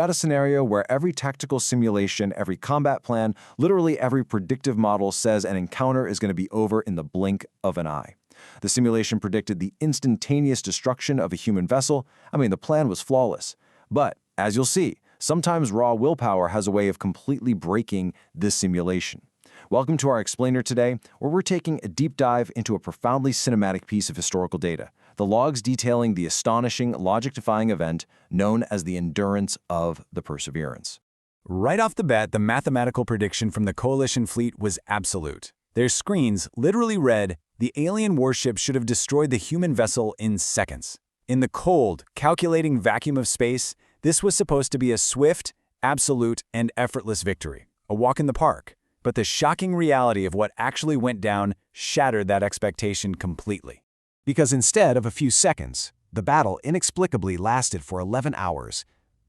Got a scenario where every tactical simulation, every combat plan, literally every predictive model says an encounter is going to be over in the blink of an eye. The simulation predicted the instantaneous destruction of a human vessel. The plan was flawless. But, as you'll see, sometimes raw willpower has a way of completely breaking this simulation. Welcome to our explainer today, where we're taking a deep dive into a profoundly cinematic piece of historical data, the logs detailing the astonishing, logic-defying event known as the endurance of the Perseverance. Right off the bat, the mathematical prediction from the Coalition fleet was absolute. Their screens literally read, the alien warship should have destroyed the human vessel in seconds. In the cold, calculating vacuum of space, this was supposed to be a swift, absolute, and effortless victory, a walk in the park. But the shocking reality of what actually went down shattered that expectation completely. Because instead of a few seconds, the battle inexplicably lasted for 11 hours.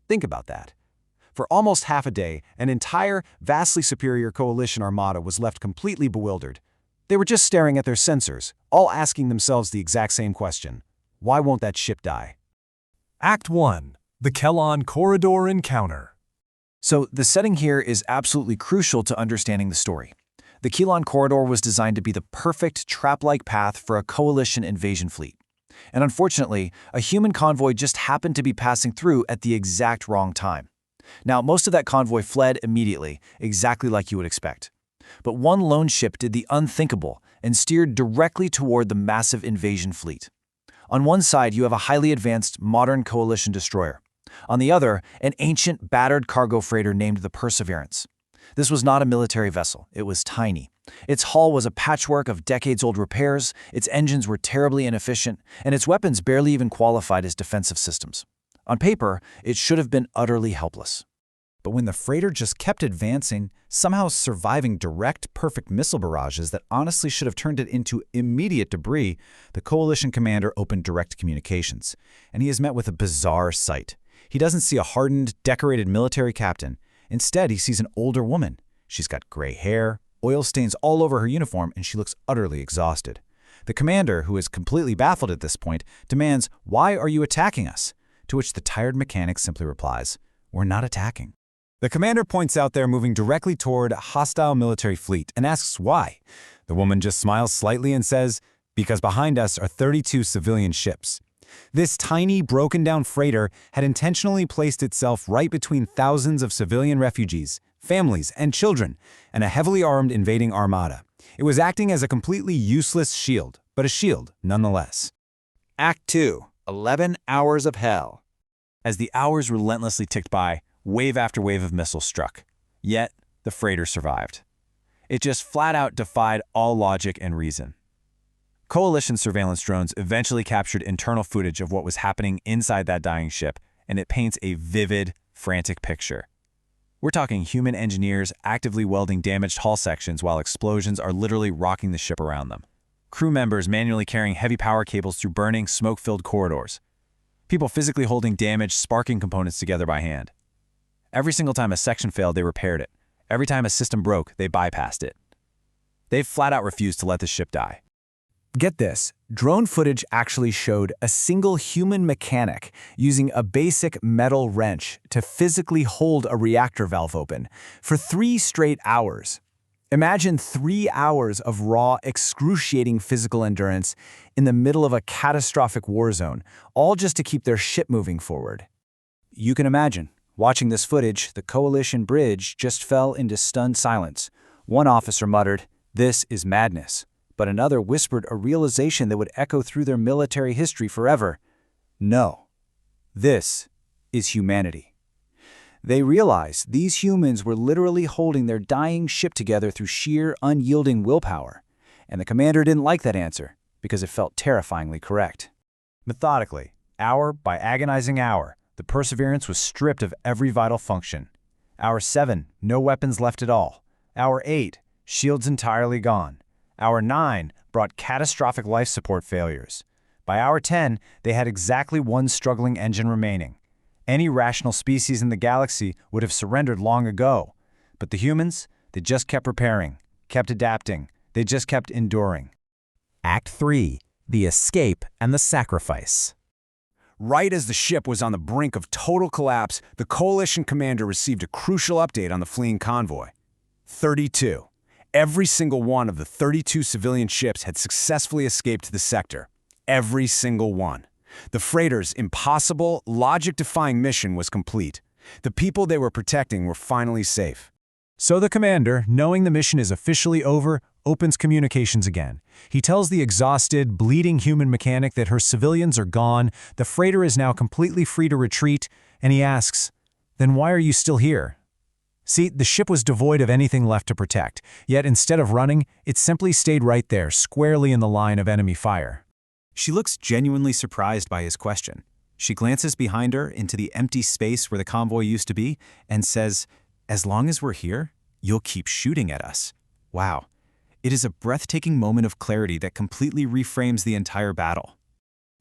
Think about that. For almost half a day, an entire, vastly superior Coalition armada was left completely bewildered. They were just staring at their sensors, all asking themselves the exact same question. Why won't that ship die? Act 1. The Kelon Corridor Encounter. So the setting here is absolutely crucial to understanding the story. The Kelon Corridor was designed to be the perfect trap-like path for a Coalition invasion fleet. And unfortunately, a human convoy just happened to be passing through at the exact wrong time. Now, most of that convoy fled immediately, exactly like you would expect. But one lone ship did the unthinkable and steered directly toward the massive invasion fleet. On one side, you have a highly advanced, modern Coalition destroyer. On the other, an ancient, battered cargo freighter named the Perseverance. This was not a military vessel. It was tiny. Its hull was a patchwork of decades-old repairs, its engines were terribly inefficient, and its weapons barely even qualified as defensive systems. On paper, it should have been utterly helpless. But when the freighter just kept advancing, somehow surviving direct, perfect missile barrages that honestly should have turned it into immediate debris, the Coalition commander opened direct communications. And he is met with a bizarre sight. He doesn't see a hardened, decorated military captain. Instead, he sees an older woman. She's got gray hair, oil stains all over her uniform, and she looks utterly exhausted. The commander, who is completely baffled at this point, demands, "Why are you attacking us?" To which the tired mechanic simply replies, "We're not attacking." The commander points out they're moving directly toward a hostile military fleet and asks why. The woman just smiles slightly and says, "Because behind us are 32 civilian ships." This tiny, broken-down freighter had intentionally placed itself right between thousands of civilian refugees, families, and children, and a heavily armed invading armada. It was acting as a completely useless shield, but a shield nonetheless. Act 2. 11 Hours of Hell. As the hours relentlessly ticked by, wave after wave of missiles struck. Yet, the freighter survived. It just flat-out defied all logic and reason. Coalition surveillance drones eventually captured internal footage of what was happening inside that dying ship, and it paints a vivid, frantic picture. We're talking human engineers actively welding damaged hull sections while explosions are literally rocking the ship around them. Crew members manually carrying heavy power cables through burning, smoke-filled corridors. People physically holding damaged, sparking components together by hand. Every single time a section failed, they repaired it. Every time a system broke, they bypassed it. They've flat-out refused to let the ship die. Get this, drone footage actually showed a single human mechanic using a basic metal wrench to physically hold a reactor valve open for 3 straight hours. Imagine 3 hours of raw, excruciating physical endurance in the middle of a catastrophic war zone, all just to keep their ship moving forward. You can imagine, watching this footage, the Coalition bridge just fell into stunned silence. One officer muttered, "This is madness." But another whispered a realization that would echo through their military history forever. No, this is humanity. They realized these humans were literally holding their dying ship together through sheer, unyielding willpower. And the commander didn't like that answer, because it felt terrifyingly correct. Methodically, hour by agonizing hour, the Perseverance was stripped of every vital function. Hour 7, no weapons left at all. Hour 8, shields entirely gone. Hour 9 brought catastrophic life support failures. By hour 10, they had exactly one struggling engine remaining. Any rational species in the galaxy would have surrendered long ago. But the humans, they just kept repairing, kept adapting, they just kept enduring. Act 3. The Escape and the Sacrifice. Right as the ship was on the brink of total collapse, the coalition commander received a crucial update on the fleeing convoy. 32. Every single one of the 32 civilian ships had successfully escaped the sector. Every single one. The freighter's impossible, logic-defying mission was complete. The people they were protecting were finally safe. So the commander, knowing the mission is officially over, opens communications again. He tells the exhausted, bleeding human mechanic that her civilians are gone, the freighter is now completely free to retreat, and he asks, "Then why are you still here?" See, the ship was devoid of anything left to protect, yet instead of running, it simply stayed right there, squarely in the line of enemy fire. She looks genuinely surprised by his question. She glances behind her into the empty space where the convoy used to be and says, "As long as we're here, you'll keep shooting at us." Wow. It is a breathtaking moment of clarity that completely reframes the entire battle.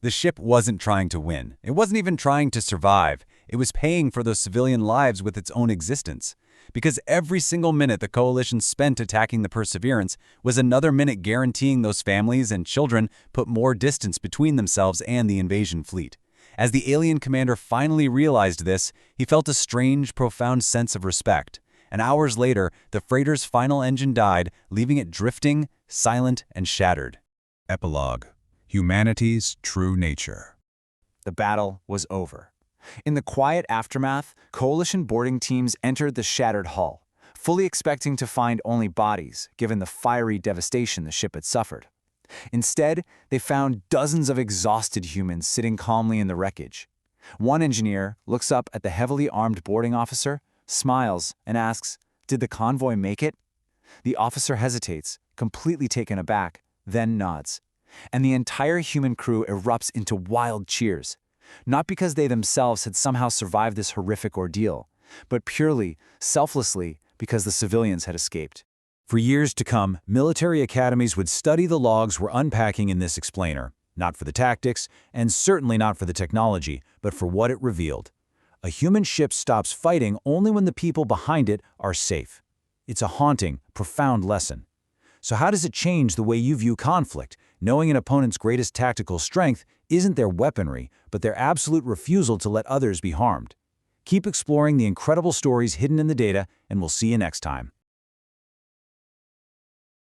The ship wasn't trying to win. It wasn't even trying to survive. It was paying for those civilian lives with its own existence. Because every single minute the coalition spent attacking the Perseverance was another minute guaranteeing those families and children put more distance between themselves and the invasion fleet. As the alien commander finally realized this, he felt a strange, profound sense of respect. And hours later, the freighter's final engine died, leaving it drifting, silent, and shattered. Epilogue. Humanity's true nature. The battle was over. In the quiet aftermath, coalition boarding teams entered the shattered hull, fully expecting to find only bodies, given the fiery devastation the ship had suffered. Instead, they found dozens of exhausted humans sitting calmly in the wreckage. One engineer looks up at the heavily armed boarding officer, smiles, and asks, "Did the convoy make it?" The officer hesitates, completely taken aback, then nods. And the entire human crew erupts into wild cheers. Not because they themselves had somehow survived this horrific ordeal, but purely, selflessly, because the civilians had escaped. For years to come, military academies would study the logs we're unpacking in this explainer, not for the tactics, and certainly not for the technology, but for what it revealed. A human ship stops fighting only when the people behind it are safe. It's a haunting, profound lesson. So how does it change the way you view conflict, knowing an opponent's greatest tactical strength isn't their weaponry, but their absolute refusal to let others be harmed? Keep exploring the incredible stories hidden in the data, and we'll see you next time.